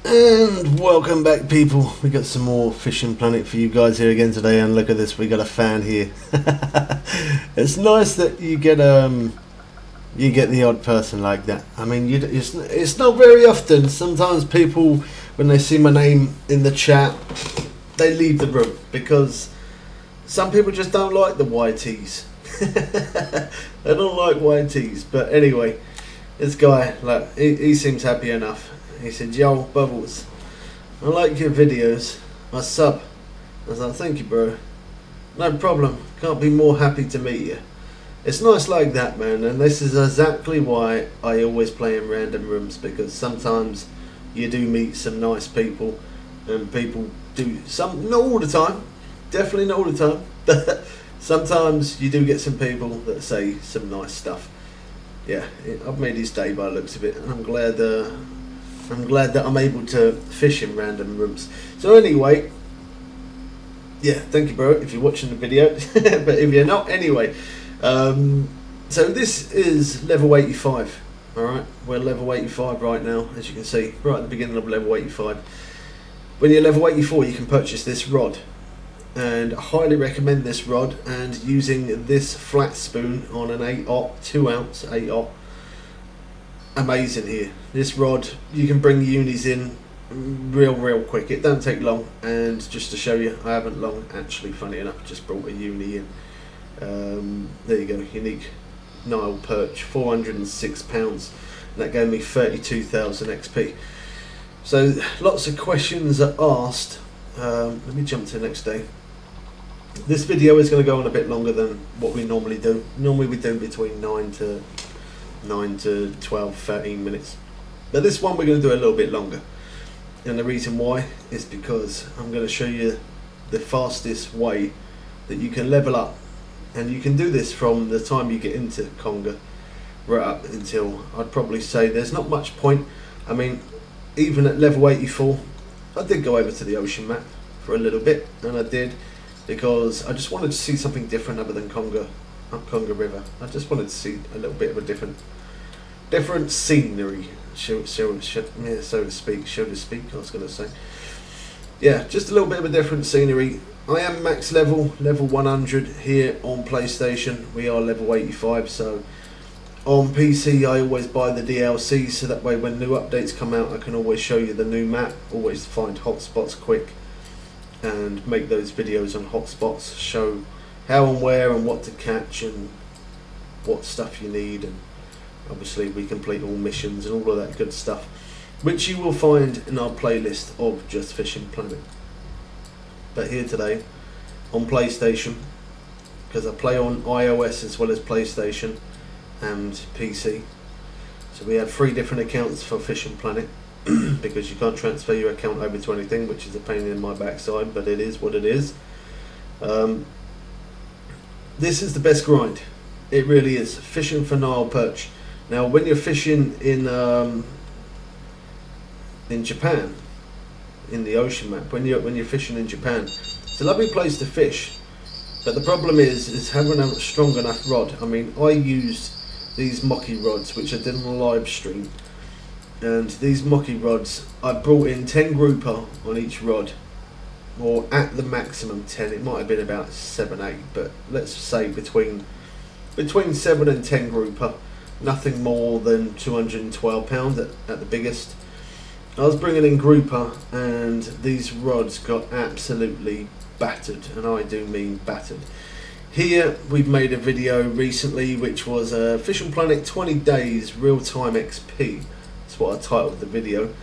And welcome back, people. We got some more Fishing Planet for you guys here again today, and look at this, we got a fan here. It's nice that you get the odd person like that. I mean, it's not very often. Sometimes people, when they see my name in the chat, they leave the room because some people just don't like the YTs. They don't like YTs. But anyway, this guy, like, he seems happy enough. He said, "Yo, Bubbles, I like your videos. I sub." I was like, "Thank you, bro. No problem. Can't be more happy to meet you." It's nice like that, man. And this is exactly why I always play in random rooms, because sometimes you do meet some nice people, and people do some, not all the time, definitely not all the time, but sometimes you do get some people that say some nice stuff. Yeah, I've made his day by the looks of it, and I'm glad that I'm able to fish in random rooms. So anyway, yeah, thank you, bro, if you're watching the video. But if you're not, anyway, so this is level 85. Alright, we're level 85 right now, as you can see, right at the beginning of level 85. When you're level 84, you can purchase this rod, and I highly recommend this rod, and using this flat spoon on an 8/0, 2 ounce 8/0. Amazing here. This rod, you can bring unis in real quick. It don't take long. And just to show you, I haven't long actually, funny enough, just brought a uni in. There you go, unique Nile perch, £406. That gave me 32,000 XP. So lots of questions are asked. Let me jump to the next day. This video is going to go on a bit longer than what we normally do. Normally we do between 9 to 12, 13 minutes. But this one we're going to do a little bit longer. And the reason why is because I'm going to show you the fastest way that you can level up. And you can do this from the time you get into Conga right up until, I'd probably say there's not much point. I mean, even at level 84, I did go over to the ocean map for a little bit, and I did because I just wanted to see something different other than Conga, up Conga River. I just wanted to see a little bit of a different scenery, so to speak, I was going to say. Yeah, just a little bit of a different scenery. I am max level 100 here on PlayStation. We are level 85, so on PC I always buy the DLC, so that way when new updates come out I can always show you the new map, always find hotspots quick and make those videos on hotspots, show how and where and what to catch and what stuff you need, and obviously we complete all missions and all of that good stuff, which you will find in our playlist of Just Fishing Planet. But here today on PlayStation, because I play on iOS as well as PlayStation and PC, so we have 3 different accounts for Fishing Planet because you can't transfer your account over to anything, which is a pain in my backside, but it is what it is. This is the best grind, it really is, fishing for Nile perch. Now when you're fishing in Japan, in the ocean map, when you're fishing in Japan, it's a lovely place to fish, but the problem is having a strong enough rod. I mean, I used these Mocky rods which I did on a live stream, and these Mocky rods, I brought in 10 grouper on each rod, or at the maximum 10. It might have been about 7, 8, but let's say between 7 and 10 grouper, nothing more than £212 at the biggest. I was bringing in grouper, and these rods got absolutely battered, and I do mean battered. Here we've made a video recently which was Fishing Planet 20 days real-time XP. That's what I titled the video,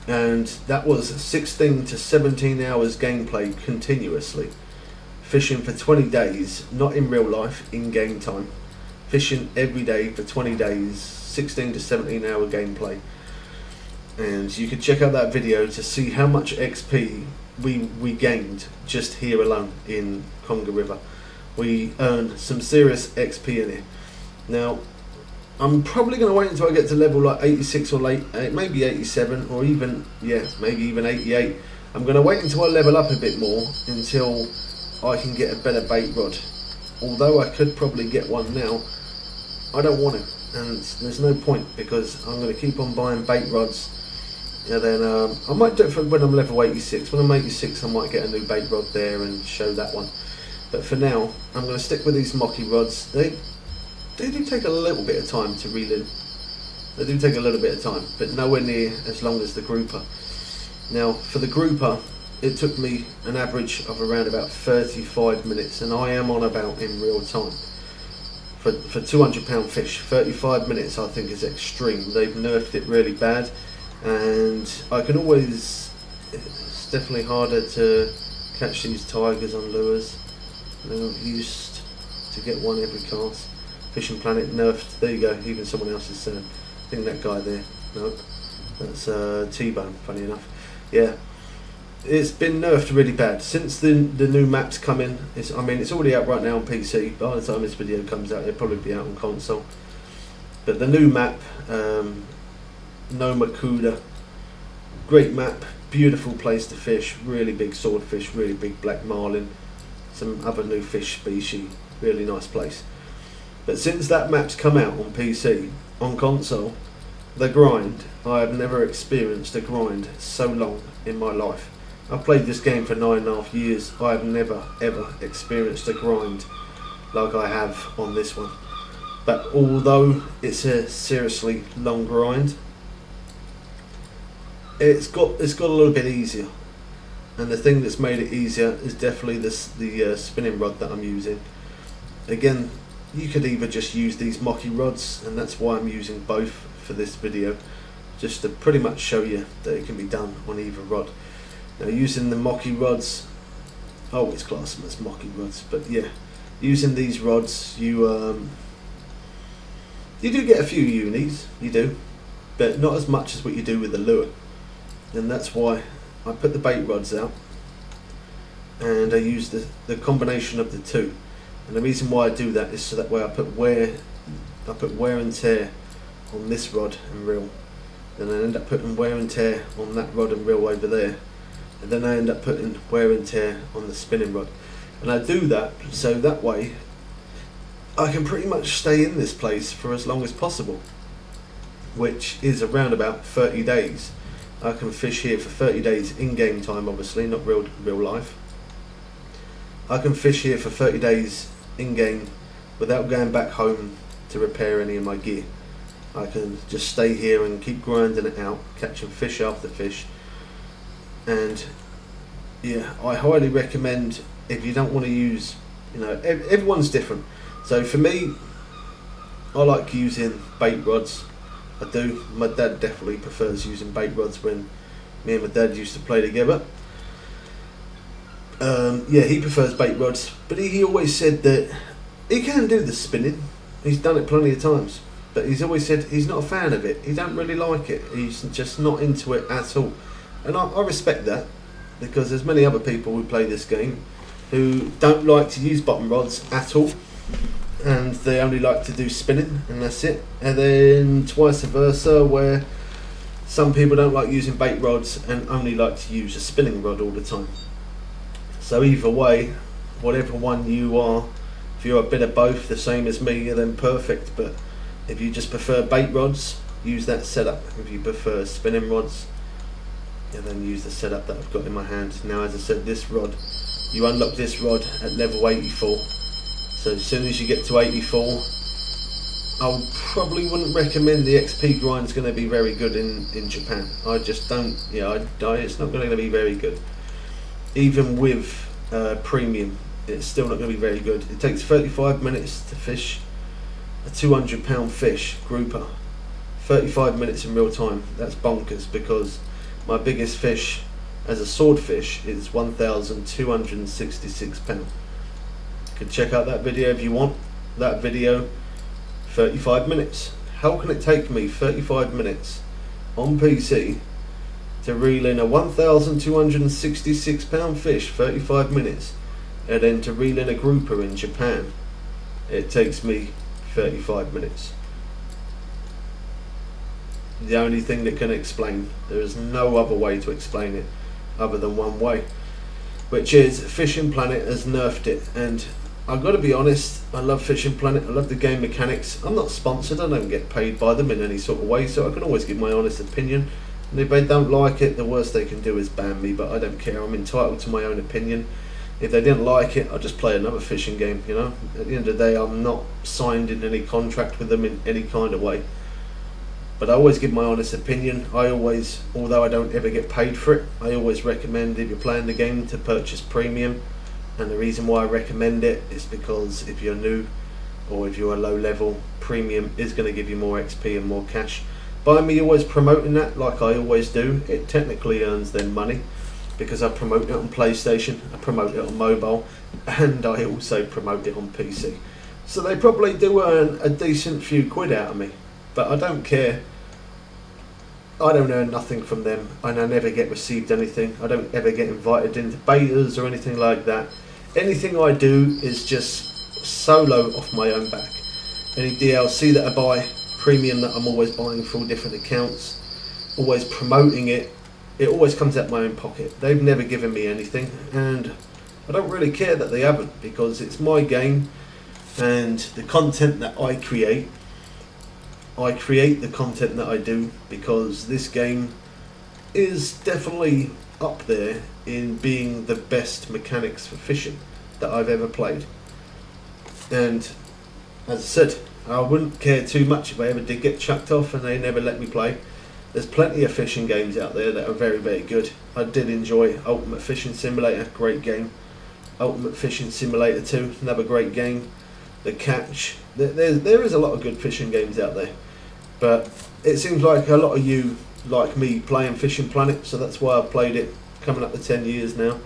and that was 16 to 17 hours gameplay continuously, fishing for 20 days, not in real life, in game time, fishing every day for 20 days, 16 to 17 hour gameplay. And you can check out that video to see how much XP we gained just here alone in Conga River. We earned some serious XP in it. Now I'm probably going to wait until I get to level like 86 or maybe 87, or even, yeah, maybe even 88. I'm going to wait until I level up a bit more until I can get a better bait rod. Although I could probably get one now, I don't want to, and there's no point, because I'm going to keep on buying bait rods And then I might do it for when I'm level 86. When I'm 86 I might get a new bait rod there and show that one. But for now I'm going to stick with these Mocky rods. They do take a little bit of time to reel in. They do take a little bit of time, but nowhere near as long as the grouper. Now for the grouper it took me an average of around about 35 minutes, and I am on about in real time. For 200 pound fish, 35 minutes I think is extreme. They've nerfed it really bad, and I can always, it's definitely harder to catch these tigers on lures. They're not used to get one every cast. Fishing Planet nerfed, there you go, even someone else is saying, I think that guy there, nope, that's T-Bone, funny enough. Yeah, it's been nerfed really bad since the new map's come in. It's already out right now on PC. By the time this video comes out, it'll probably be out on console. But the new map, No Makuda, great map, beautiful place to fish, really big swordfish, really big black marlin, some other new fish species, really nice place. But since that map's come out on PC, on console, the grind, I have never experienced a grind so long in my life. I've played this game for 9.5 years. I have never ever experienced a grind like I have on this one. But although it's a seriously long grind, it's got a little bit easier. And the thing that's made it easier is definitely the spinning rod that I'm using. Again, you could either just use these Mocky rods, and that's why I'm using both for this video, just to pretty much show you that it can be done on either rod. Now using the Mocky rods, I always class them as Mocky rods, but yeah, using these rods you do get a few unis, you do, but not as much as what you do with the lure. And that's why I put the bait rods out and I use the combination of the two. And the reason why I do that is so that way I put wear and tear on this rod and reel, then I end up putting wear and tear on that rod and reel over there, and then I end up putting wear and tear on the spinning rod. And I do that so that way I can pretty much stay in this place for as long as possible, which is around about 30 days. I can fish here for 30 days in game time, obviously, not real life. I can fish here for 30 days in game without going back home to repair any of my gear. I can just stay here and keep grinding it out, catching fish after fish. And yeah, I highly recommend, if you don't want to use, everyone's different. So for me, I like using bait rods. I do. My dad definitely prefers using bait rods. When me and my dad used to play together, yeah, he prefers bait rods, but he always said that he can do the spinning. He's done it plenty of times, but he's always said he's not a fan of it. He don't really like it. He's just not into it at all. And I respect that, because there's many other people who play this game who don't like to use bottom rods at all, and they only like to do spinning and that's it. And then twice versa, where some people don't like using bait rods and only like to use a spinning rod all the time. So either way, whatever one you are, if you're a bit of both, the same as me, then perfect. But if you just prefer bait rods, use that setup. If you prefer spinning rods, then use the setup that I've got in my hand. Now, as I said, this rod, you unlock this rod at level 84. So as soon as you get to 84, I probably wouldn't recommend the XP grind is going to be very good in Japan. I just don't, it's not going to be very good. Even with premium, it's still not going to be very good. It takes 35 minutes to fish a 200 pound fish, grouper. 35 minutes in real time. That's bonkers, because my biggest fish as a swordfish is 1,266 pounds. You can check out that video if you want. That video, 35 minutes. How can it take me 35 minutes on PC to reel in a 1,266 pound fish, 35 minutes, and then to reel in a grouper in Japan? It takes me 35 minutes. The only thing that can explain, there is no other way to explain it other than one way, which is Fishing Planet has nerfed it. And I've got to be honest, I love Fishing Planet, I love the game mechanics. I'm not sponsored, I don't get paid by them in any sort of way, so I can always give my honest opinion And if they don't like it, the worst they can do is ban me, but I don't care. I'm entitled to my own opinion. If they didn't like it, I'll just play another fishing game, you know. At the end of the day, I'm not signed in any contract with them in any kind of way. But I always give my honest opinion. I always, although I don't ever get paid for it, I always recommend, if you're playing the game, to purchase premium. And the reason why I recommend it is because if you're new or if you're a low level, premium is going to give you more XP and more cash. By me always promoting that, like I always do, it technically earns them money, because I promote it on PlayStation, I promote it on mobile, and I also promote it on PC. So they probably do earn a decent few quid out of me, but I don't care. I don't earn nothing from them, and I never get received anything. I don't ever get invited into betas or anything like that. Anything I do is just solo off my own back. Any DLC that I buy, premium that I'm always buying for all different accounts, always promoting it, it always comes out my own pocket. They've never given me anything, and I don't really care that they haven't, because it's my game, and the content that I create the content that I do, because this game is definitely up there in being the best mechanics for fishing that I've ever played. And as I said, I wouldn't care too much if I ever did get chucked off and they never let me play. There's plenty of fishing games out there that are very, very good. I did enjoy Ultimate Fishing Simulator, great game. Ultimate Fishing Simulator 2, another great game. The Catch, there is a lot of good fishing games out there. But it seems like a lot of you like me playing Fishing Planet, so that's why I've played it, coming up to 10 years now.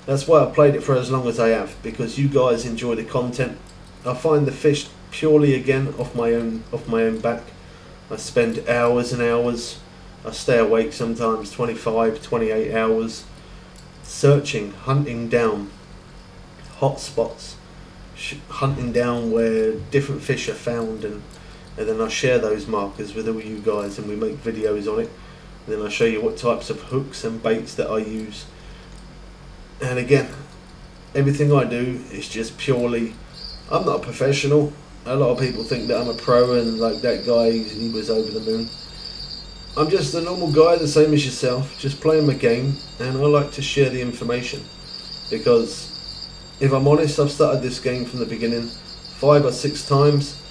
That's why I've played it for as long as I have, because you guys enjoy the content. I find the fish purely, again, off my own back. I spend hours and hours. I stay awake sometimes 25, 28 hours searching, hunting down hot spots, hunting down where different fish are found, and then I share those markers with all you guys, and we make videos on it. And then I show you what types of hooks and baits that I use. And again, everything I do is just purely, I'm not a professional. A lot of people think that I'm a pro, and like that guy, he was over the moon. I'm just a normal guy, the same as yourself, just playing my game, and I like to share the information. Because if I'm honest, I've started this game from the beginning 5 or 6 times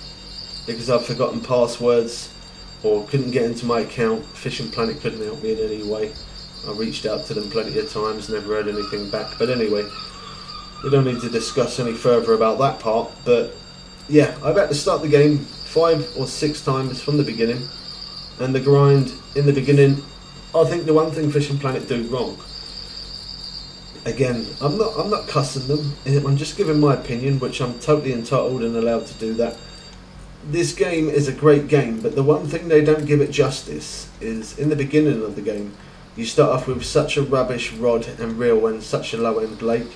because I've forgotten passwords or couldn't get into my account. Fishing Planet couldn't help me in any way. I reached out to them plenty of times, never heard anything back. But anyway, we don't need to discuss any further about that part. But yeah, I've had to start the game 5 or 6 times from the beginning, and the grind in the beginning, I think the one thing Fishing Planet do wrong, again, I'm not cussing them, I'm just giving my opinion, which I'm totally entitled and allowed to do that. This game is a great game, but the one thing they don't give it justice is in the beginning of the game, you start off with such a rubbish rod and reel and such a low end lake.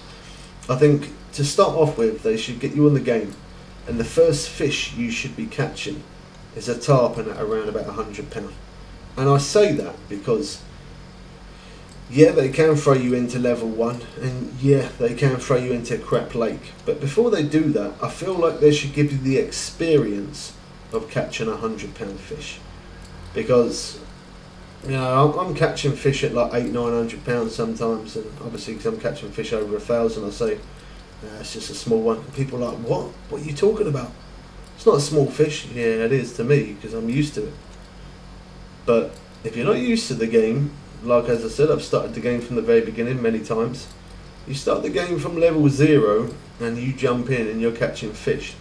I think to start off with, they should get you in the game, and the first fish you should be catching is a tarpon at around about £100. And I say that because, yeah, they can throw you into level 1, and yeah, they can throw you into a crap lake. But before they do that, I feel like they should give you the experience of catching a £100 fish. Because, you know, I'm catching fish at like £800-900 sometimes, and obviously because I'm catching fish over 1,000, I say, it's just a small one. People are like, what? What are you talking about? It's not a small fish. Yeah, it is to me, because I'm used to it. But if you're not used to the game, like as I said, I've started the game from the very beginning many times. You start the game from level 0 and you jump in and you're catching fish.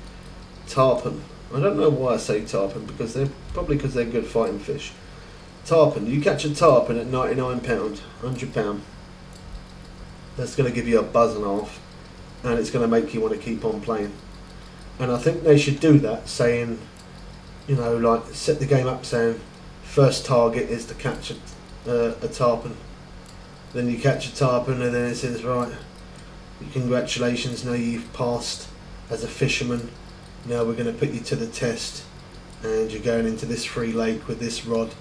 Tarpon. I don't know why I say tarpon, because because they're good fighting fish. Tarpon. You catch a tarpon at £99, £100. That's going to give you a buzz and a half, and it's going to make you want to keep on playing. And I think they should do that, saying, you know, like set the game up saying first target is to catch a tarpon. Then you catch a tarpon, and then it says, right, congratulations, now you've passed as a fisherman. Now we're going to put you to the test, and you're going into this free lake with this rod,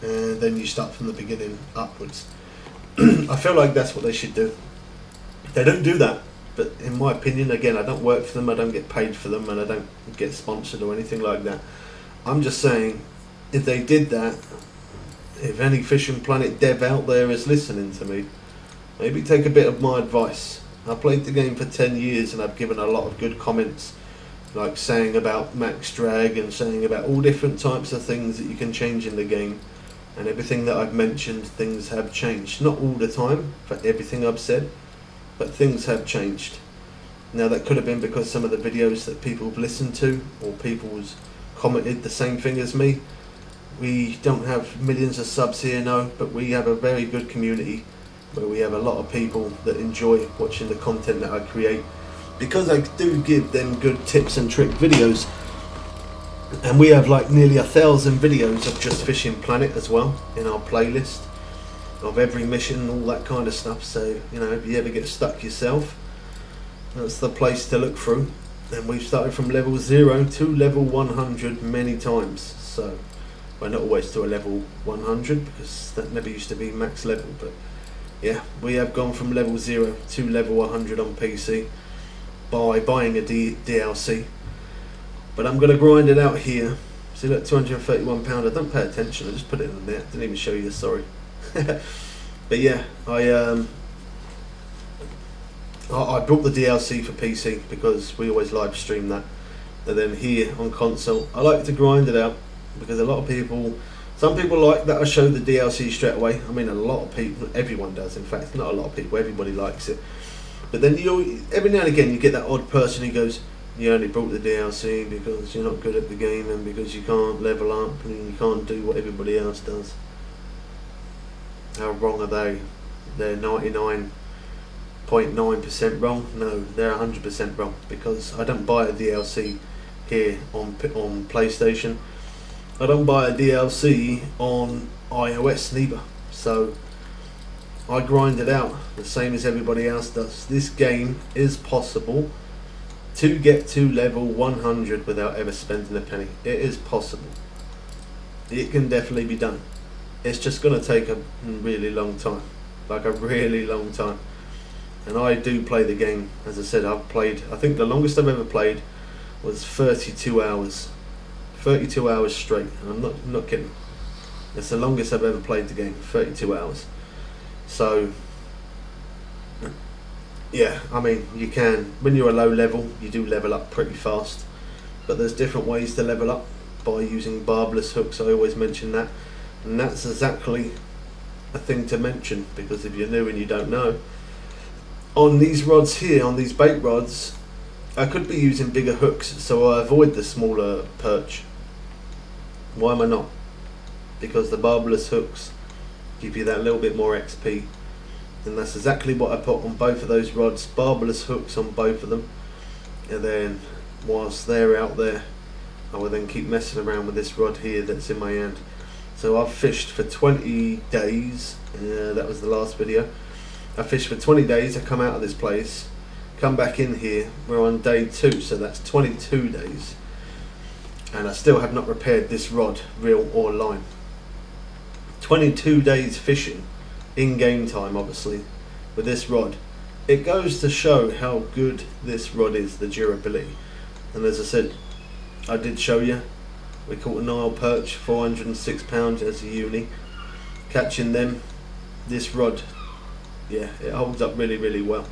and then you start from the beginning upwards. I feel like that's what they should do. They don't do that, but in my opinion, again, I don't work for them, I don't get paid for them, and I don't get sponsored or anything like that. I'm just saying, if they did that, if any Fishing Planet dev out there is listening to me, maybe take a bit of my advice. I played the game for 10 years and I've given a lot of good comments, like saying about max drag and saying about all different types of things that you can change in the game. And everything that I've mentioned, things have changed. Not all the time for everything I've said, but things have changed. Now that could have been because some of the videos that people have listened to, or people's commented the same thing as me. We don't have millions of subs here, no, but we have a very good community where we have a lot of people that enjoy watching the content that I create, because I do give them good tips and trick videos. And we have like nearly 1,000 videos of just Fishing Planet as well in our playlist of every mission, all that kind of stuff. So, you know, if you ever get stuck yourself, that's the place to look through. And we've started from level 0 to level 100 many times. So, well, not always to a level 100 because that never used to be max level. But yeah, we have gone from level 0 to level 100 on PC by buying a DLC. But I'm going to grind it out here. See, look, £231. I don't pay attention. I just put it in there. Didn't even show you. Sorry. But yeah, I bought the DLC for PC because we always live stream that. And then here on console, I like to grind it out because a lot of people, some people like that I show the DLC straight away. I mean, a lot of people, everyone does. In fact, not a lot of people. Everybody likes it. But then every now and again you get that odd person who goes, you only brought the DLC because you're not good at the game and because you can't level up and you can't do what everybody else does. How wrong are they? They're 99.9% wrong? No, they're 100% wrong, because I don't buy a DLC here on PlayStation. I don't buy a DLC on iOS neither. So I grind it out the same as everybody else does. This game is possible to get to level 100 without ever spending a penny. It is possible. It can definitely be done. It's just going to take a really long time. Like a really long time. And I do play the game. As I said, I've played, I think the longest I've ever played was 32 hours. 32 hours straight. And I'm not kidding. It's the longest I've ever played the game. 32 hours. So yeah, I mean, you can, when you're a low level, you do level up pretty fast, but there's different ways to level up by using barbless hooks. I always mention that, and that's exactly a thing to mention, because if you're new and you don't know, on these rods here, on these bait rods, I could be using bigger hooks, so I avoid the smaller perch. Why am I not? Because the barbless hooks give you that little bit more XP. And that's exactly what I put on both of those rods, barbless hooks on both of them. And then whilst they're out there, I will then keep messing around with this rod here that's in my hand. So I've fished for 20 days, that was the last video. I fished for 20 days, I come out of this place, come back in here, we're on day 2, so that's 22 days. And I still have not repaired this rod, reel or line. 22 days fishing. In game time, obviously, with this rod. It goes to show how good this rod is, the durability. And as I said, I did show you, we caught a Nile perch, 406 pounds as a uni. Catching them, this rod, yeah, it holds up really, really well.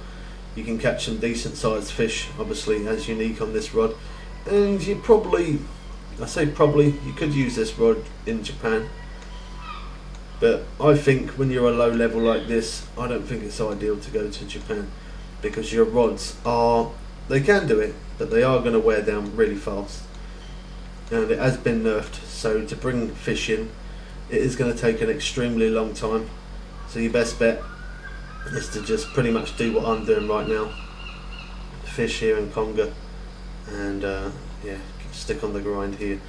You can catch some decent sized fish, obviously, as unique on this rod. And you probably, I say probably, you could use this rod in Japan. But I think when you're a low level like this, I don't think it's ideal to go to Japan, because your rods are, they can do it, but they are going to wear down really fast. And it has been nerfed, so to bring fish in, it is going to take an extremely long time. So your best bet is to just pretty much do what I'm doing right now. Fish here in Conga, and yeah, stick on the grind here.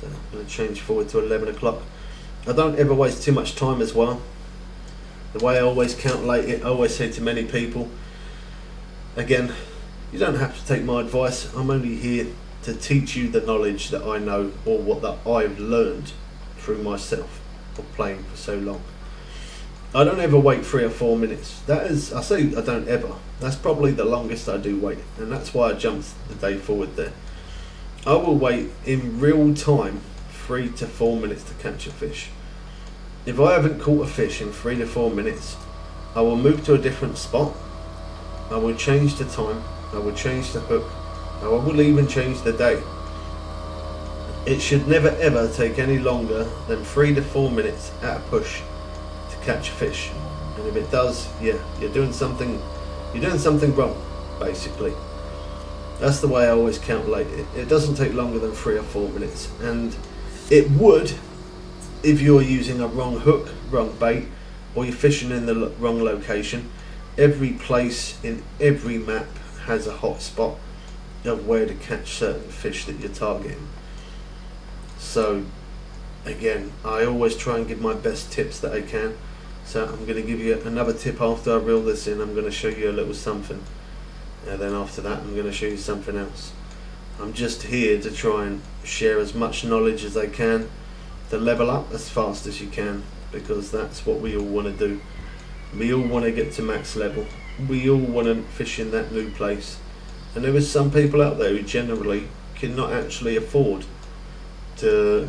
So I'm going to change forward to 11 o'clock. I don't ever waste too much time as well. The way I always calculate it, I always say to many people, again, you don't have to take my advice. I'm only here to teach you the knowledge that I know, or what that I've learned through myself of playing for so long. I don't ever wait 3 or 4 minutes. That is, I say I don't ever. That's probably the longest I do wait, and that's why I jumped the day forward there. I will wait in real time 3 to 4 minutes to catch a fish. if I haven't caught a fish in 3 to 4 minutes, I will move to a different spot. I will change the time, I will change the hook, I will even change the day. It should never ever take any longer than 3 to 4 minutes at a push to catch a fish. And if it does, yeah, you're doing something wrong, basically. That's the way I always calculate it. It doesn't take longer than 3 or 4 minutes, and it would if you're using a wrong hook, wrong bait, or you're fishing in the wrong location. Every place in every map has a hot spot of where to catch certain fish that you're targeting. So again, I always try and give my best tips that I can. So I'm going to give you another tip after I reel this in. I'm going to show you a little something, and then after that I'm going to show you something else. I'm just here to try and share as much knowledge as I can to level up as fast as you can, because that's what we all want to do. We all want to get to max level. We all want to fish in that new place. And there is some people out there who generally cannot actually afford to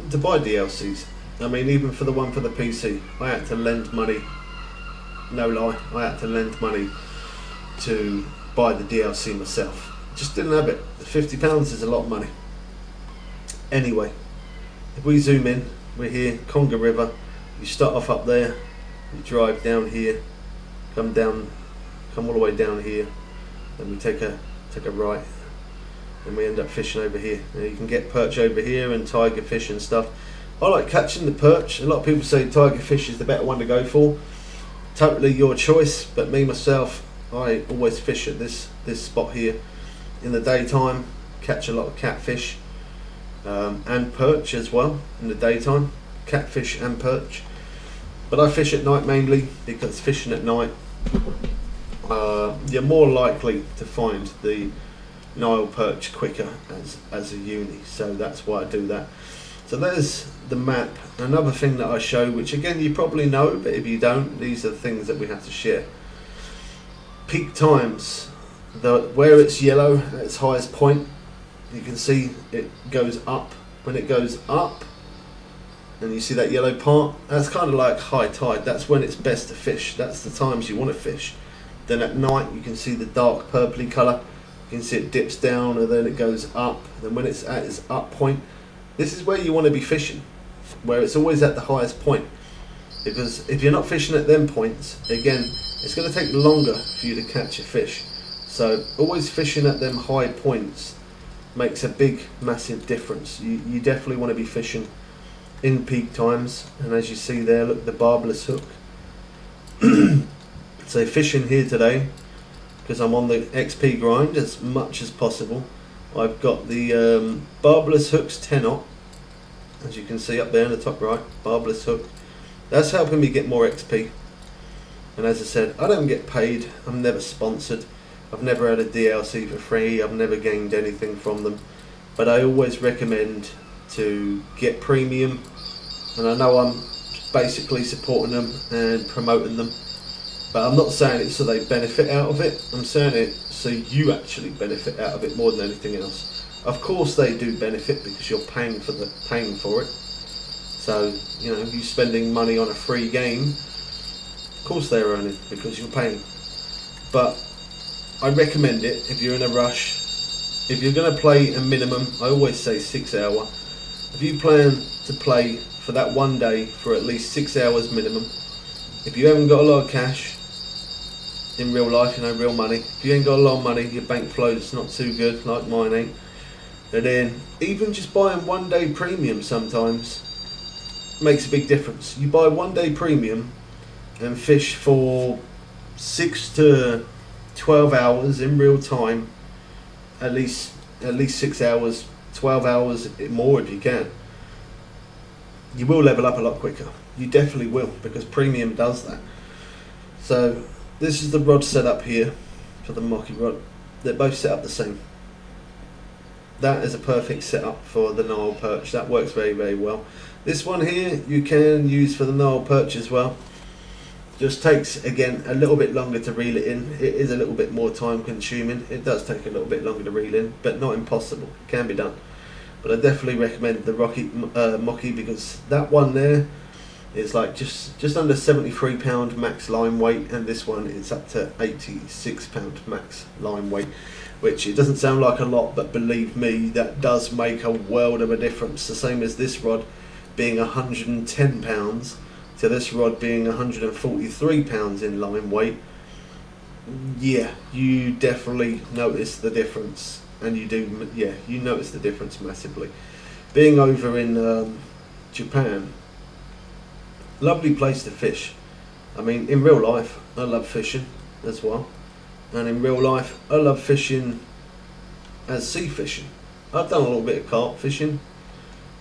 buy DLCs. I mean, even for the one for the PC, I had to lend money. No lie, I had to lend money to buy the DLC myself. Just didn't have it. £50 is a lot of money. Anyway, if we zoom in, we're here, Conga River. You start off up there, you drive down here, come all the way down here, then we take a right, and we end up fishing over here. Now you can get perch over here and tiger fish and stuff. I like catching the perch. A lot of people say tiger fish is the better one to go for. Totally your choice, but me myself, I always fish at this spot here in the daytime, catch a lot of catfish and perch as well in the daytime, catfish and perch. But I fish at night mainly because fishing at night, you're more likely to find the Nile perch quicker as a uni, so that's why I do that. So there's the map. Another thing that I show, which again you probably know, but if you don't, these are the things that we have to share. Peak times, where it's yellow at its highest point, you can see it goes up. When it goes up, and you see that yellow part, that's kind of like high tide. That's when it's best to fish. That's the times you want to fish. Then at night you can see the dark purpley colour. You can see it dips down and then it goes up. Then when it's at its up point, this is where you want to be fishing, where it's always at the highest point. Because if you're not fishing at them points, again, it's going to take longer for you to catch a fish. So always fishing at them high points makes a big, massive difference. You definitely want to be fishing in peak times. And as you see there, look, the barbless hook. So fishing here today, because I'm on the XP grind as much as possible, I've got the barbless hooks 10-aught, as you can see up there in the top right, barbless hook. That's helping me get more XP. And as I said, I don't get paid, I'm never sponsored, I've never had a DLC for free, I've never gained anything from them. But I always recommend to get premium, and I know I'm basically supporting them and promoting them. But I'm not saying it so they benefit out of it, I'm saying it so you actually benefit out of it more than anything else. Of course they do benefit because you're paying for it. So, you know, you spending money on a free game, of course they're earning because you're paying. But I recommend it if you're in a rush. If you're going to play a minimum, I always say 6 hour. If you plan to play for that one day for at least 6 hours minimum, if you haven't got a lot of cash, in real life, you know, real money. If you ain't got a lot of money, your bank flow's not too good, like mine ain't. And then even just buying 1 day premium sometimes makes a big difference. You buy 1 day premium and fish for 6 to 12 hours in real time, at least 6 hours, 12 hours more if you can. You will level up a lot quicker. You definitely will, because premium does that. So this is the rod setup here for the Mocky rod. They're both set up the same. That is a perfect setup for the Nile perch. That works very, very well. This one here you can use for the Nile perch as well. Just takes, again, a little bit longer to reel it in. It is a little bit more time consuming. It does take a little bit longer to reel in, but not impossible. It can be done. But I definitely recommend the Mocky because that one there, is like just under £73 max line weight, and this one is up to £86 max line weight, which it doesn't sound like a lot, but believe me, that does make a world of a difference. The same as this rod being £110 to this rod being £143 in line weight. Yeah, you definitely notice the difference, and you notice the difference massively. Being over in Japan, lovely place to fish. I mean, in real life, I love fishing as well, and in real life, I love fishing as sea fishing. I've done a little bit of carp fishing.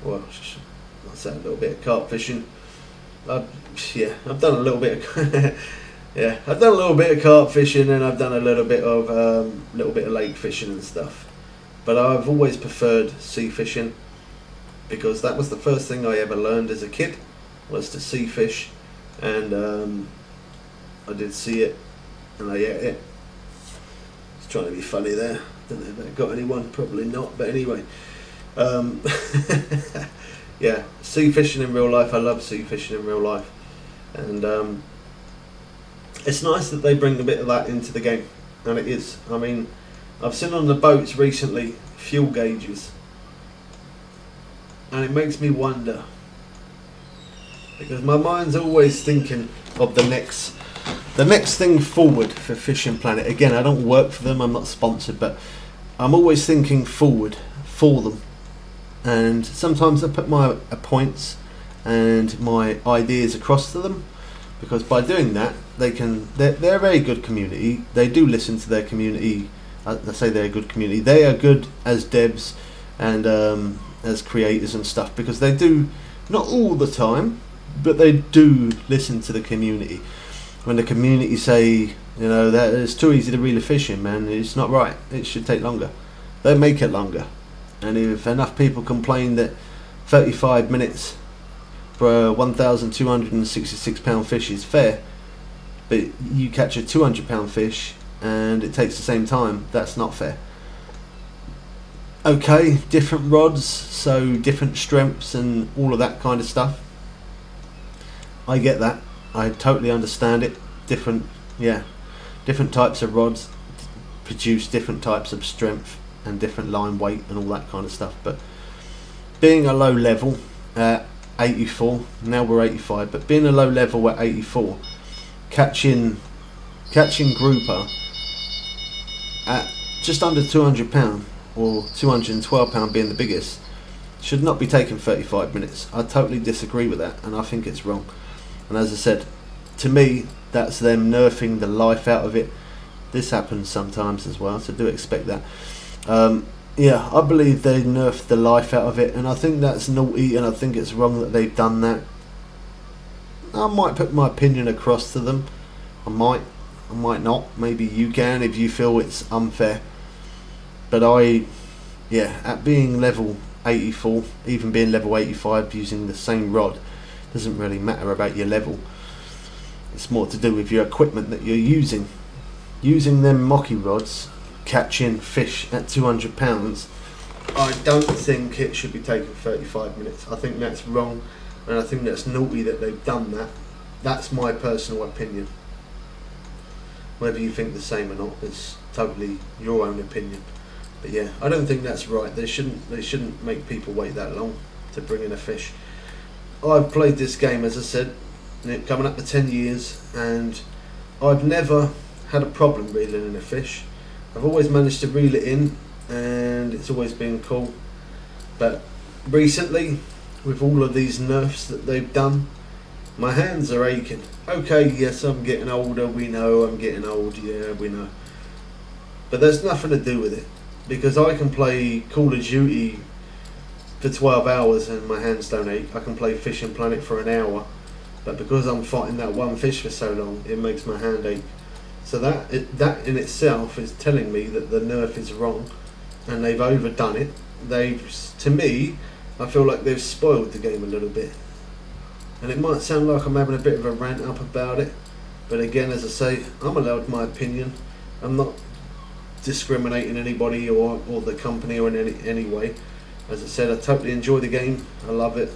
Well, I say a little bit of carp fishing. I've done a little bit of I've done a little bit of carp fishing, and I've done a little bit of lake fishing and stuff. But I've always preferred sea fishing, because that was the first thing I ever learned as a kid, was to sea fish, and I did see it, and I ate it. It's trying to be funny there. Don't know if that got anyone. Probably not. But anyway, yeah, sea fishing in real life. I love sea fishing in real life, and it's nice that they bring a bit of that into the game, and it is. I mean, I've seen on the boats recently fuel gauges, and it makes me wonder, because my mind's always thinking of the next thing forward for Fishing Planet. Again, I don't work for them, I'm not sponsored, but I'm always thinking forward for them, and sometimes I put my points and my ideas across to them, because by doing that they're a very good community. They do listen to their community. I say they're a good community. They are good as devs and as creators and stuff, because they do, not all the time, but they do listen to the community. When the community say, that it's too easy to reel a fish in, man, it's not right, it should take longer, they make it longer. And if enough people complain that 35 minutes for a £1,266 fish is fair, but you catch a £200 fish and it takes the same time, that's not fair. Okay, different rods, so different strengths and all of that kind of stuff. I get that. I totally understand it. Different types of rods produce different types of strength and different line weight and all that kind of stuff. But being a low level at 84, now we're 85, but being a low level at 84, catching grouper at just under £200 or £212 being the biggest should not be taking 35 minutes. I totally disagree with that, and I think it's wrong. And as I said, to me, that's them nerfing the life out of it. This happens sometimes as well, so do expect that. I believe they nerfed the life out of it, and I think that's naughty, and I think it's wrong that they've done that. I might put my opinion across to them. I might not. Maybe you can if you feel it's unfair. But at being level 84, even being level 85 using the same rod, doesn't really matter about your level. It's more to do with your equipment that you're using. Using them mocky rods, catching fish at £200, I don't think it should be taking 35 minutes. I think that's wrong, and I think that's naughty that they've done that. That's my personal opinion. Whether you think the same or not is totally your own opinion. But yeah, I don't think that's right. They shouldn't make people wait that long to bring in a fish. I've played this game, as I said, coming up to 10 years, and I've never had a problem reeling in a fish. I've always managed to reel it in, and it's always been cool. But recently, with all of these nerfs that they've done, my hands are aching. Okay, yes, I'm getting older, we know I'm getting old, yeah, we know. But there's nothing to do with it, because I can play Call of Duty for 12 hours and my hands don't ache. I can play Fishing Planet for an hour, but because I'm fighting that one fish for so long, it makes my hand ache. So that in itself is telling me that the nerf is wrong, and they've overdone it. To me, I feel like they've spoiled the game a little bit. And it might sound like I'm having a bit of a rant up about it, but again, as I say, I'm allowed my opinion. I'm not discriminating anybody or the company or in any way. As I said, I totally enjoy the game. I love it.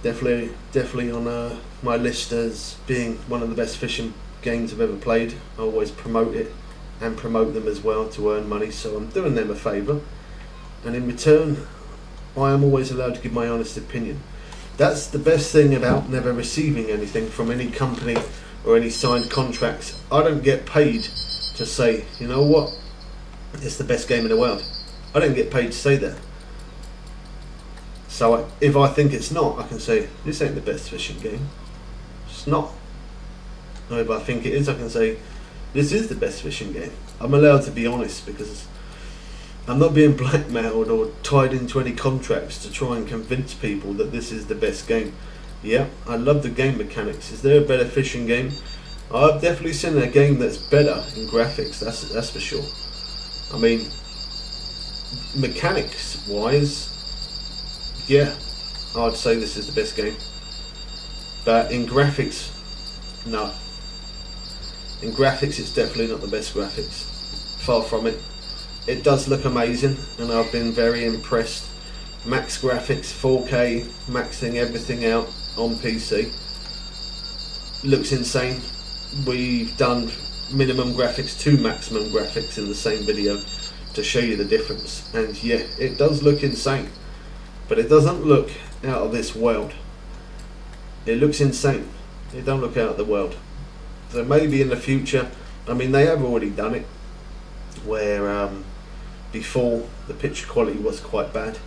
Definitely on my list as being one of the best fishing games I've ever played. I always promote it and promote them as well to earn money, so I'm doing them a favour, and in return I am always allowed to give my honest opinion. That's the best thing about never receiving anything from any company or any signed contracts. I don't get paid to say, you know what, it's the best game in the world. I don't get paid to say that. So if I think it's not, I can say, this ain't the best fishing game. It's not. Or if I think it is, I can say, this is the best fishing game. I'm allowed to be honest because I'm not being blackmailed or tied into any contracts to try and convince people that this is the best game. Yeah, I love the game mechanics. Is there a better fishing game? I've definitely seen a game that's better in graphics, that's for sure. I mean, mechanics wise, yeah, I'd say this is the best game. But in graphics, no. In graphics, it's definitely not the best graphics. Far from it. It does look amazing, and I've been very impressed. Max graphics, 4K, maxing everything out on PC. Looks insane. We've done minimum graphics to maximum graphics in the same video to show you the difference. And yeah, it does look insane. But it doesn't look out of this world. It looks insane. It don't look out of the world. So maybe in the future, I mean they have already done it, where before the picture quality was quite bad,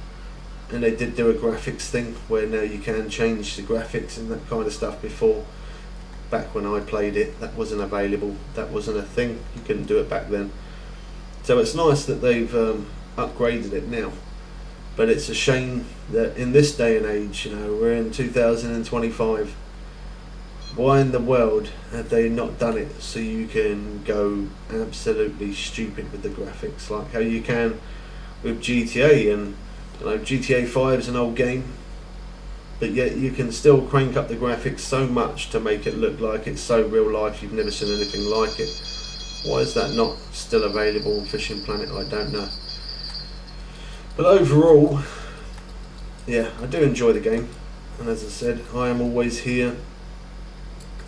and they did do a graphics thing where now you can change the graphics and that kind of stuff. Before, back when I played it, that wasn't available, that wasn't a thing, you couldn't do it back then. So it's nice that they've upgraded it now. But it's a shame that in this day and age, you know, we're in 2025, why in the world have they not done it so you can go absolutely stupid with the graphics, like how you can with GTA? And you know, GTA 5 is an old game, but yet you can still crank up the graphics so much to make it look like it's so real life, you've never seen anything like it. Why is that not still available on Fishing Planet? I don't know. But overall, yeah, I do enjoy the game, and as I said, I am always here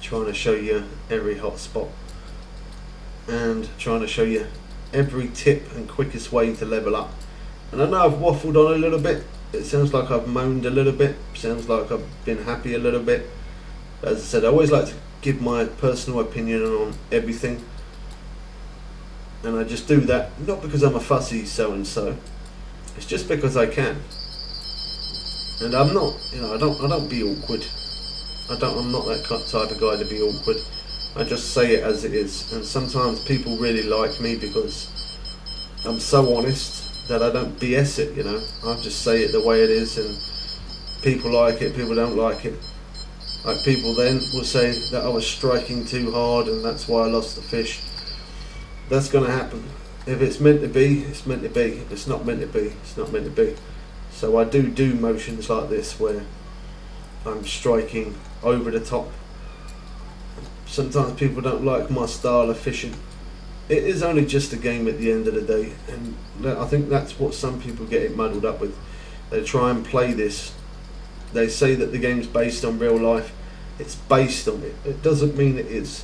trying to show you every hot spot and trying to show you every tip and quickest way to level up. And I know I've waffled on a little bit, it sounds like I've moaned a little bit, sounds like I've been happy a little bit, but as I said, I always like to give my personal opinion on everything, and I just do that not because I'm a fussy so and so, it's just because I can. And I'm not, you know, I don't be awkward. I'm not that type of guy to be awkward. I just say it as it is. And sometimes people really like me because I'm so honest that I don't BS it, you know. I just say it the way it is, and people like it, people don't like it. Like people then will say that I was striking too hard and that's why I lost the fish. That's going to happen. If it's meant to be, it's meant to be. If it's not meant to be, it's not meant to be. So I do motions like this where I'm striking over the top. Sometimes people don't like my style of fishing. It is only just a game at the end of the day, and I think that's what some people get it muddled up with. They try and play this. They say that the game's based on real life. It's based on it. It doesn't mean it is.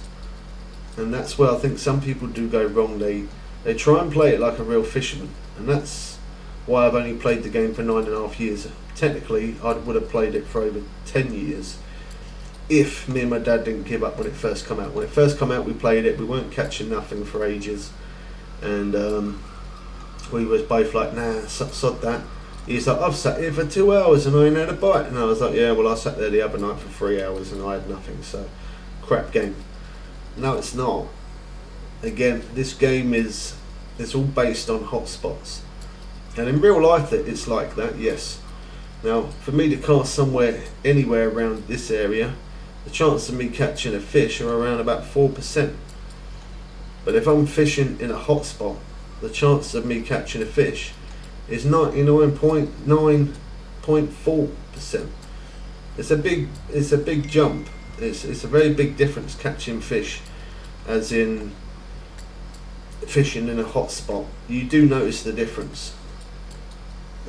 And that's where I think some people do go wrong. They try and play it like a real fisherman, and that's why I've only played the game for 9.5 years. Technically, I would have played it for over 10 years if me and my dad didn't give up when it first came out. When it first came out, we played it, we weren't catching nothing for ages, and we was both like, nah, sod that. He's like, I've sat here for 2 hours and I ain't had a bite. And I was like, yeah, well, I sat there the other night for 3 hours and I had nothing, so crap game. No, it's not. Again, this game it's all based on hotspots, and in real life it's like that, yes. Now, for me to cast somewhere, anywhere around this area, the chance of me catching a fish are around about 4%. But if I'm fishing in a hotspot, the chance of me catching a fish is 99.4%. It's a big jump. It's a very big difference catching fish, as in fishing in a hot spot. You do notice the difference.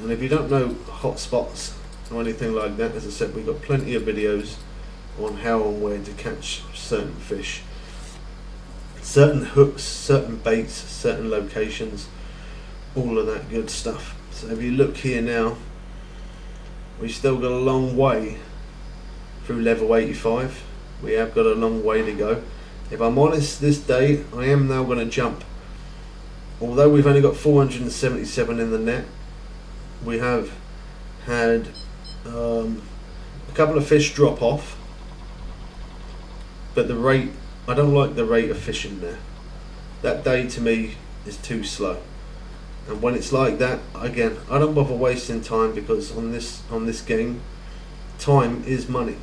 And if you don't know hot spots, or anything like that. As I said, we've got plenty of videos on how and where to catch certain fish, certain hooks, certain baits, certain locations, all of that good stuff. So if you look here now, we've still got a long way through level 85. We have got a long way to go. If I'm honest, this day I am now going to jump. Although we've only got 477 in the net, we have had a couple of fish drop off, but the rate, I don't like the rate of fishing there. That day to me is too slow, and when it's like that, again, I don't bother wasting time, because on this game, time is money,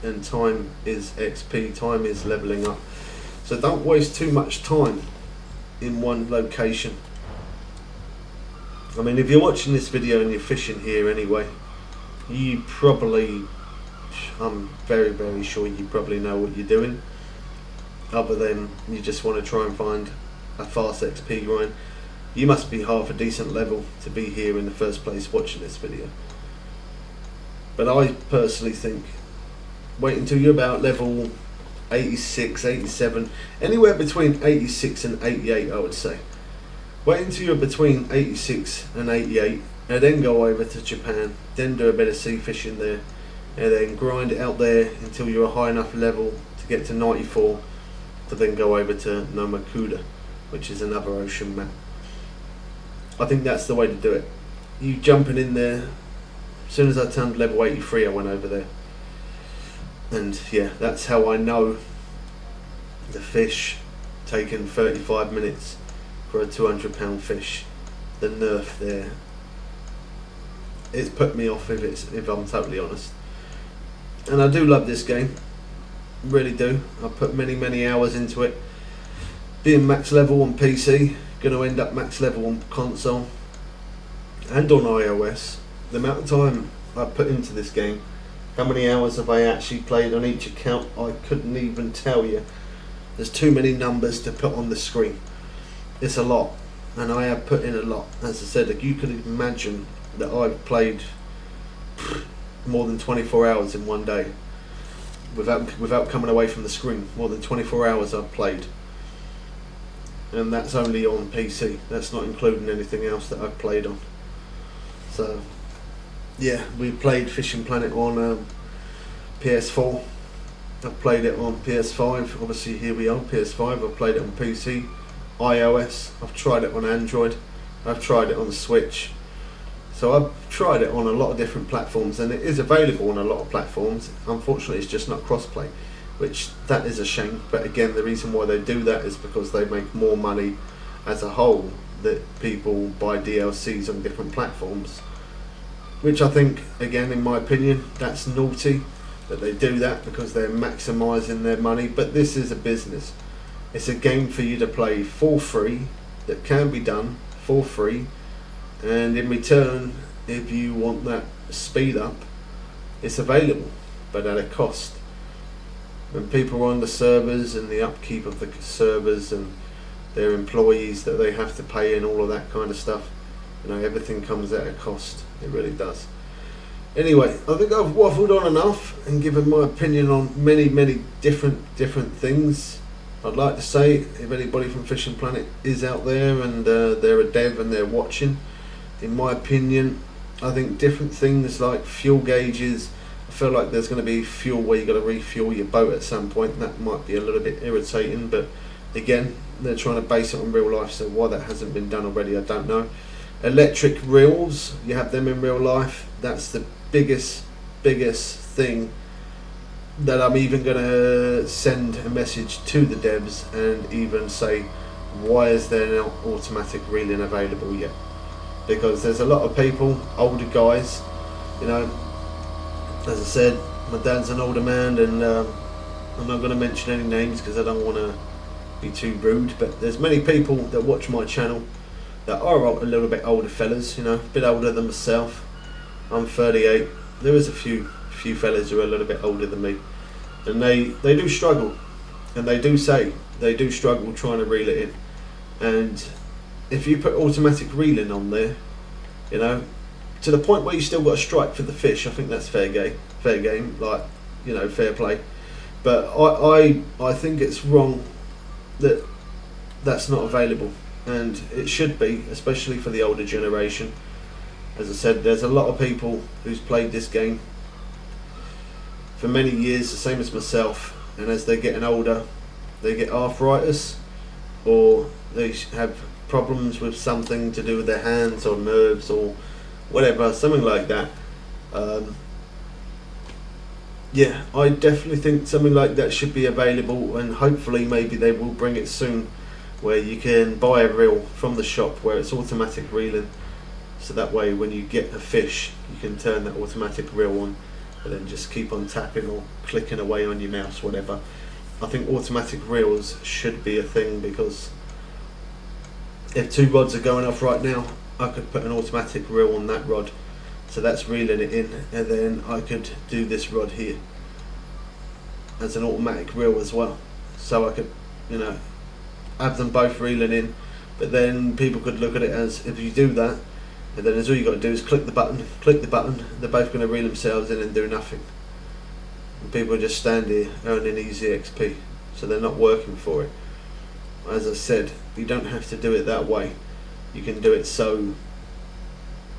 and time is XP, time is leveling up. So don't waste too much time in one location. I mean, if you're watching this video and you're fishing here anyway, you probably, I'm very, very sure you probably know what you're doing, other than you just want to try and find a fast XP grind. You must be half a decent level to be here in the first place watching this video. But I personally think wait until you're about level 86, 87, anywhere between 86 and 88, I would say. Wait until you're between 86 and 88, and then go over to Japan, then do a bit of sea fishing there, and then grind it out there until you're a high enough level to get to 94, to then go over to Nomakuda, which is another ocean map. I think that's the way to do it. You jumping in there, as soon as I turned level 83 I went over there. And yeah, that's how I know the fish taking 35 minutes for a 200-pound fish. The nerf there, it's put me off, if I'm totally honest. And I do love this game, really do. I put many hours into it. Being max level on PC, going to end up max level on console and on iOS. The amount of time I put into this game, how many hours have I actually played on each account, I couldn't even tell you. There's too many numbers to put on the screen. It's a lot, and I have put in a lot. As I said, if you could imagine that I've played more than 24 hours in one day without coming away from the screen. More than 24 hours I've played, and that's only on PC. That's not including anything else that I've played on. So yeah, we played Fishing Planet on PS4. I've played it on PS5. Obviously here we are, PS5. I've played it on PC, iOS. I've tried it on Android. I've tried it on Switch. So I've tried it on a lot of different platforms, and it is available on a lot of platforms. Unfortunately, it's just not crossplay, which that is a shame. But again, the reason why they do that is because they make more money as a whole that people buy DLCs on different platforms. Which I think, again, in my opinion, that's naughty that they do that, because they're maximising their money. But this is a business. It's a game for you to play for free, that can be done for free, and in return, if you want that speed up, it's available, but at a cost. When people are on the servers and the upkeep of the servers and their employees that they have to pay and all of that kind of stuff, you know, everything comes at a cost. It really does. Anyway, I think I've waffled on enough and given my opinion on many different things. I'd like to say, if anybody from Fishing Planet is out there and they're a dev and they're watching, in my opinion, I think different things like fuel gauges, I feel like there's going to be fuel where you've got to refuel your boat at some point. That might be a little bit irritating, but again, they're trying to base it on real life, so why that hasn't been done already, I don't know. Electric reels, you have them in real life. That's the biggest thing that I'm even going to send a message to the devs and even say, why is there no automatic reeling available yet? Because there's a lot of people, older guys, you know, as I said, my dad's an older man, and I'm not going to mention any names because I don't want to be too rude, but there's many people that watch my channel that are a little bit older fellas, you know, a bit older than myself. I'm 38. There is a few fellas who are a little bit older than me, and they do struggle, and they do say they do struggle trying to reel it in. And if you put automatic reeling on there, you know, to the point where you still got a strike for the fish, I think that's fair game, like, you know, fair play. But I think it's wrong that that's not available, and it should be, especially for the older generation. As I said, there's a lot of people who's played this game for many years, the same as myself, and as they're getting older, they get arthritis, or they have problems with something to do with their hands or nerves or whatever, something like that. Yeah, I definitely think something like that should be available, and hopefully maybe they will bring it soon, where you can buy a reel from the shop where it's automatic reeling, so that way when you get a fish you can turn that automatic reel on and then just keep on tapping or clicking away on your mouse, whatever. I think automatic reels should be a thing, because if two rods are going off right now, I could put an automatic reel on that rod, so that's reeling it in, and then I could do this rod here as an automatic reel as well, so I could, you know, have them both reeling in. But then people could look at it as, if you do that, and then all you got to do is click the button, they're both going to reel themselves in and do nothing, and people just stand here earning easy XP, so they're not working for it. As I said, you don't have to do it that way. You can do it so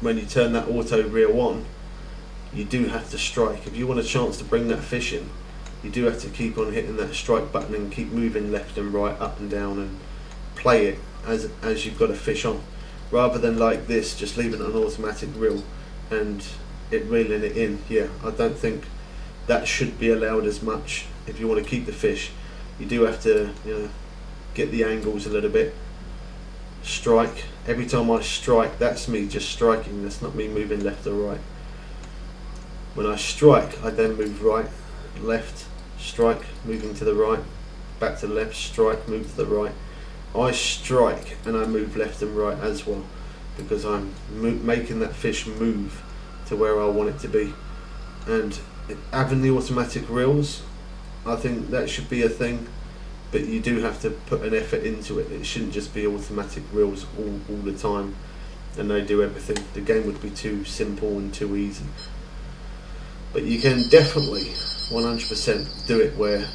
when you turn that auto reel on, you do have to strike. If you want a chance to bring that fish in, you do have to keep on hitting that strike button and keep moving left and right, up and down, and play it as you've got a fish on, rather than like this, just leaving it on automatic reel and it reeling it in. Yeah, I don't think that should be allowed as much. If you want to keep the fish, you do have to, you know, get the angles a little bit, strike. Every time I strike, that's me just striking, that's not me moving left or right. When I strike, I then move right, left, strike, moving to the right, back to the left, strike, move to the right. I strike and I move left and right as well, because I'm making that fish move to where I want it to be. And having the automatic reels, I think that should be a thing, but you do have to put an effort into it. It shouldn't just be automatic reels all the time and they do everything. The game would be too simple and too easy. But you can definitely 100% do it where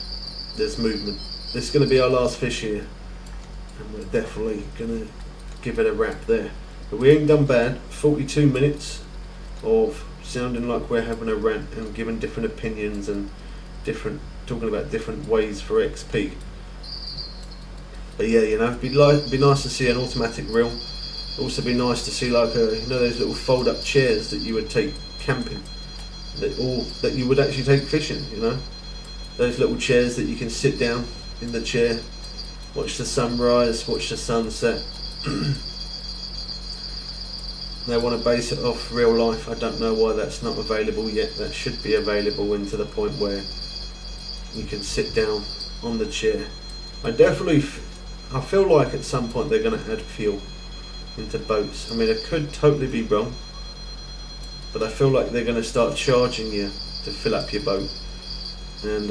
there's movement. This is going to be our last fish here, and we're definitely going to give it a wrap there. But we ain't done bad. 42 minutes of sounding like we're having a rant and giving different opinions and talking about different ways for XP. But yeah, you know, it'd be nice to see an automatic reel. Also be nice to see, like, you know, those little fold up chairs that you would take camping, that you would actually take fishing, you know, those little chairs that you can sit down in the chair, watch the sunrise, watch the sunset. They want to base it off real life. I don't know why that's not available yet. That should be available, into the point where you can sit down on the chair. I feel like at some point they're going to add fuel into boats. I mean, I could totally be wrong, but I feel like they're going to start charging you to fill up your boat, and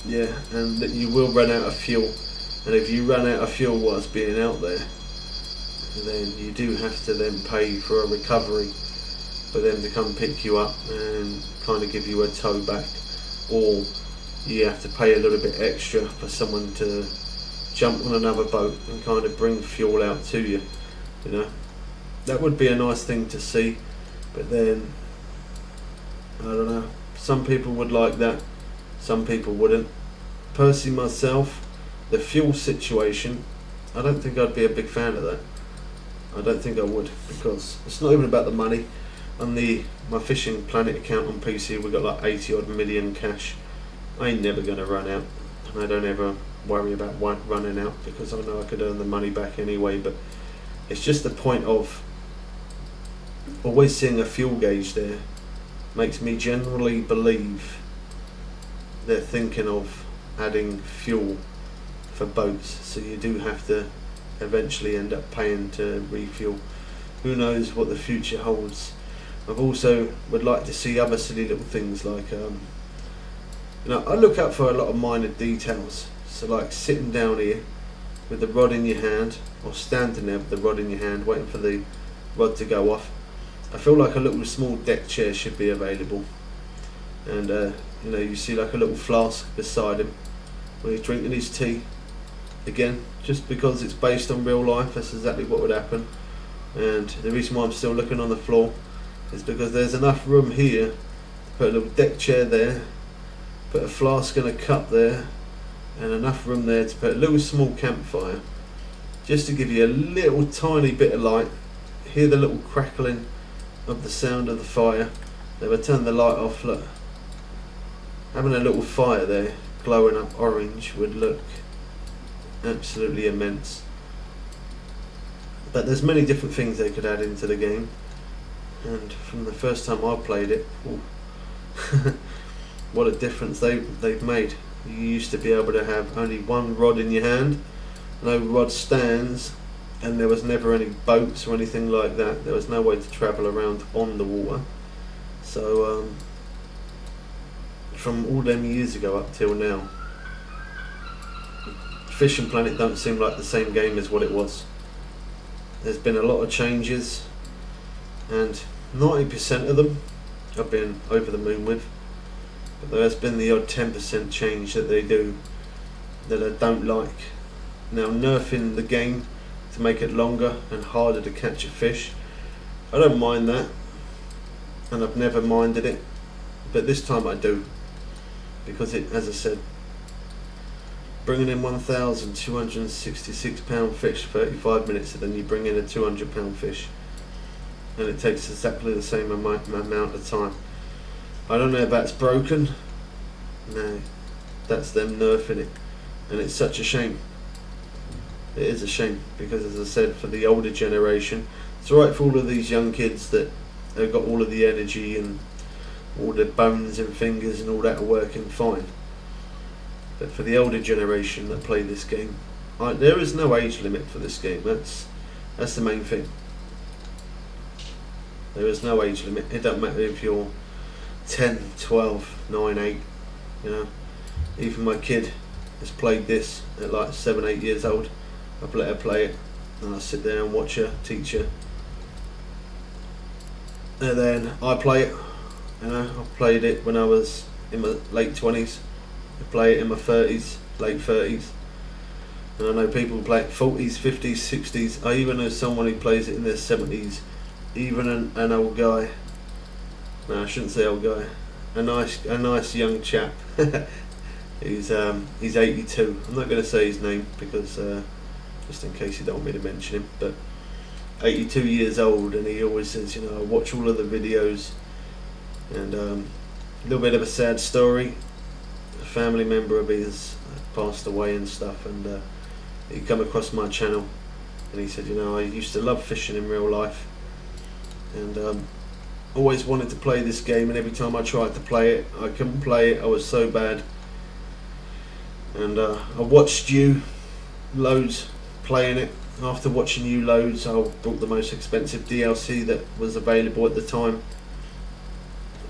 yeah, and that you will run out of fuel. And if you run out of fuel whilst being out there, then you do have to then pay for a recovery for them to come pick you up and kind of give you a tow back, or you have to pay a little bit extra for someone to jump on another boat and kind of bring fuel out to you. You know, that would be a nice thing to see, but then I don't know, some people would like that, some people wouldn't. Personally, myself, the fuel situation, I don't think I'd be a big fan of that. I don't think I would, because it's not even about the money. On my Fishing Planet account on PC, we've got like 80 odd million cash. I ain't never going to run out, and I don't ever worry about running out, because I know I could earn the money back anyway. But it's just the point of always seeing a fuel gauge there makes me generally believe they're thinking of adding fuel for boats, so you do have to eventually end up paying to refuel. Who knows what the future holds. I've also would like to see other silly little things like you know, I look out for a lot of minor details. So like sitting down here with the rod in your hand, or standing there with the rod in your hand waiting for the rod to go off. I feel like a little small deck chair should be available, and you know, you see like a little flask beside him when he's drinking his tea. Again, just because it's based on real life, that's exactly what would happen. And the reason why I'm still looking on the floor is because there's enough room here to put a little deck chair there, put a flask and a cup there, and enough room there to put a little small campfire, just to give you a little tiny bit of light. Hear the little crackling of the sound of the fire. If I turn the light off, look, having a little fire there glowing up orange would look absolutely immense. But there's many different things they could add into the game, and from the first time I played it, what a difference they've made. You used to be able to have only one rod in your hand, no rod stands, and there was never any boats or anything like that. There was no way to travel around on the water. So from all them years ago up till now, Fishing Planet don't seem like the same game as what it was. There's been a lot of changes, and 90% of them I've been over the moon with, but there has been the odd 10% change that they do that I don't like. Now, nerfing the game to make it longer and harder to catch a fish, I don't mind that, and I've never minded it, but this time I do, because it, as I said, bringing in 1,266 pound fish 35 minutes, and then you bring in a 200 pound fish, and it takes exactly the same amount of time. I don't know if that's broken. No, that's them nerfing it, and it's such a shame. It is a shame, because as I said, for the older generation, it's alright for all of these young kids that have got all of the energy and all the bones and fingers and all that are working fine. But for the older generation that play this game, there is no age limit for this game. That's the main thing. There is no age limit. It doesn't matter if you're 10, 12, 9, 8. You know, even my kid has played this at like 7, 8 years old. I've let her play it, and I sit there and watch her, teach her, and then I play it. You know, I played it when I was in my late 20s. I play it in my 30s, late 30s, and I know people who play it 40s, 50s, 60s. I even know someone who plays it in their 70s. Even an old guy. No, I shouldn't say old guy. A nice young chap. He's 82. I'm not going to say his name because just in case you don't want me to mention him. But 82 years old, and he always says, you know, I watch all of the videos. And a little bit of a sad story. A family member of his passed away and stuff, and he come across my channel, and he said, you know, I used to love fishing in real life, and always wanted to play this game, and every time I tried to play it, I couldn't play it. I was so bad, and I watched you loads playing it. After watching you loads, I bought the most expensive DLC that was available at the time,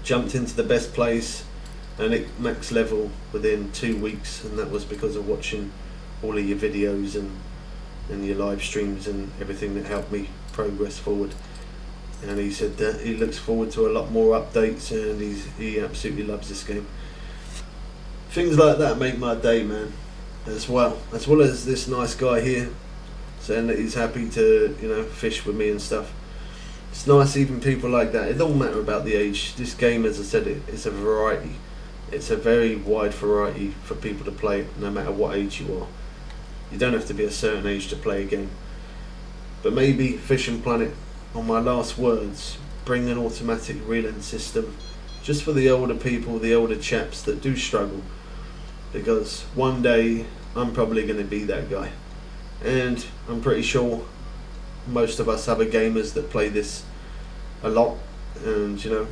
jumped into the best place, and it max level within 2 weeks, and that was because of watching all of your videos and your live streams and everything that helped me progress forward. And he said that he looks forward to a lot more updates, and he absolutely loves this game. Things like that make my day, man, as well as this nice guy here saying that he's happy to, you know, fish with me and stuff. It's nice, even people like that. It don't matter about the age. This game, as I said, it's a variety. It's a very wide variety for people to play, no matter what age you are. You don't have to be a certain age to play a game. But maybe Fishing Planet, on my last words, bring an automatic reeling system just for the older people, the older chaps that do struggle. Because one day I'm probably going to be that guy. And I'm pretty sure most of us other gamers that play this a lot, and you know,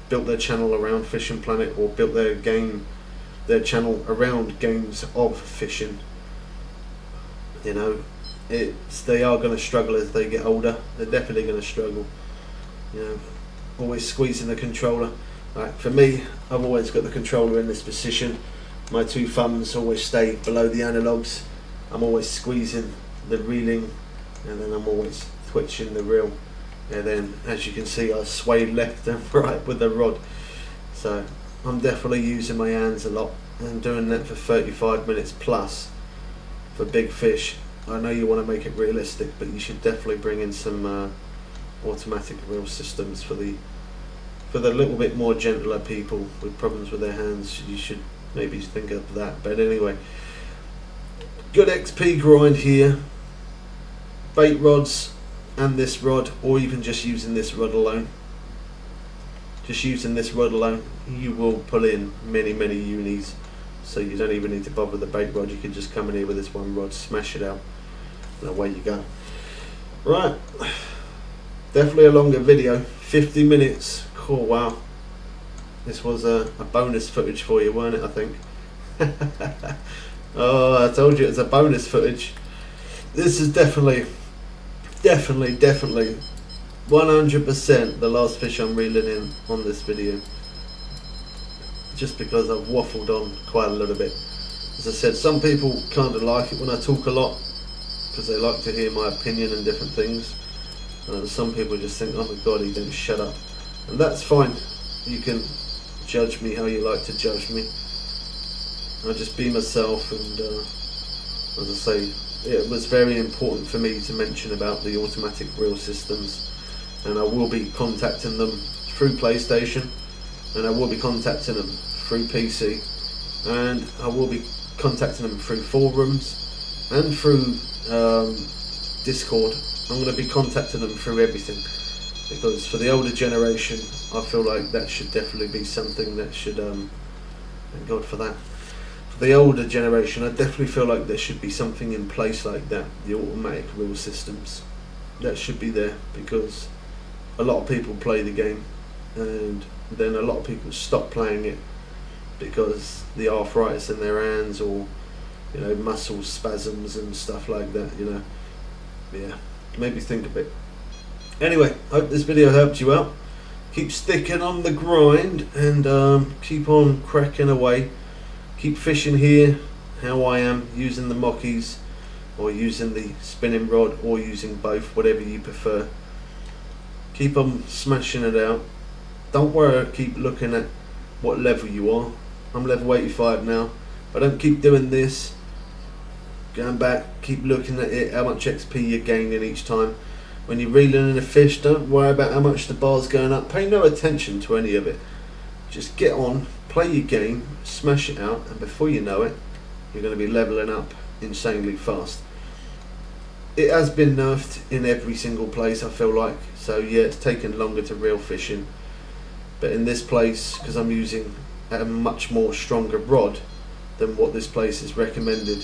built their channel around Fishing Planet, or built their channel around games of fishing, you know, they are going to struggle as they get older. They're definitely going to struggle, you know, always squeezing the controller. Like for me, I've always got the controller in this position. My two thumbs always stay below the analogues. I'm always squeezing the reeling, and then I'm always twitching the reel. and then as you can see I sway left and right with the rod. So I'm definitely using my hands a lot and doing that for 35 minutes plus for big fish. I know you want to make it realistic, but you should definitely bring in some automatic reel systems for the little bit more gentler people with problems with their hands. You should maybe think of that. But anyway, good XP grind here. Bait rods and this rod, or even just using this rod alone. Just using this rod alone, you will pull in many unis. So you don't even need to bother with the bait rod. You can just come in here with this one rod, smash it out, and away you go. Right, definitely a longer video, 50 minutes. Cool, wow. This was a bonus footage for you, weren't it, I think? Oh, I told you it's a bonus footage. This is definitely 100% the last fish I'm reeling in on this video. Just because I've waffled on quite a little bit. As I said, some people kind of like it when I talk a lot because they like to hear my opinion and different things. And some people just think, oh my god, he didn't shut up. And that's fine. You can judge me how you like to judge me. I'll just be myself, and as I say, it was very important for me to mention about the automatic reel systems, and I will be contacting them through PlayStation, and I will be contacting them through PC, and I will be contacting them through forums and through Discord. I'm going to be contacting them through everything, because for the older generation I feel like that should definitely be something that should thank God for that. For the older generation, I definitely feel like there should be something in place like that, the automatic reel systems. That should be there, because a lot of people play the game and then a lot of people stop playing it because the arthritis in their hands, or you know, muscle spasms and stuff like that, you know. Yeah, maybe think a bit. Anyway, hope this video helped you out. Keep sticking on the grind and keep on cracking away. Keep fishing here how I am, using the mockies or using the spinning rod, or using both, whatever you prefer. Keep on smashing it out. Don't worry, keep looking at what level you are. I'm level 85 now, but don't keep doing this. Going back, keep looking at it, how much XP you're gaining each time. When you're reeling in a fish, don't worry about how much the bar's going up. Pay no attention to any of it. Just get on, play your game, smash it out, and before you know it, you're going to be leveling up insanely fast. It has been nerfed in every single place, I feel like. So yeah, it's taken longer to reel fishing. But in this place, because I'm using a much more stronger rod than what this place is recommended,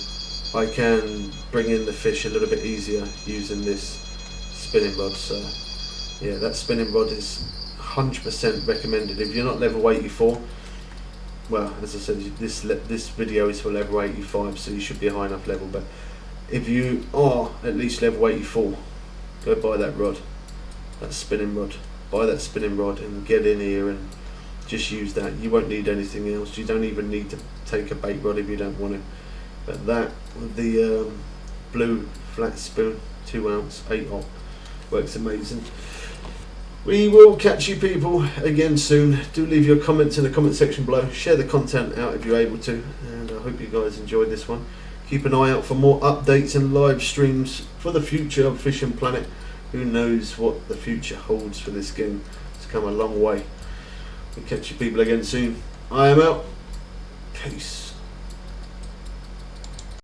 I can bring in the fish a little bit easier using this spinning rod. So yeah, that spinning rod is 100% recommended. If you're not level 84, well, as I said, this video is for level 85, so you should be a high enough level. But if you are at least level 84, go buy that rod, that spinning rod. Buy that spinning rod and get in here and just use that. You won't need anything else. You don't even need to take a bait rod if you don't want to. But that with the blue flat spoon, 2 ounce, 8-0, works amazing. We will catch you people again soon. Do leave your comments in the comment section below. Share the content out if you're able to, and I hope you guys enjoyed this one. Keep an eye out for more updates and live streams for the future of Fishing Planet. Who knows what the future holds for this game. It's come a long way. We'll catch you people again soon. I am out. Peace.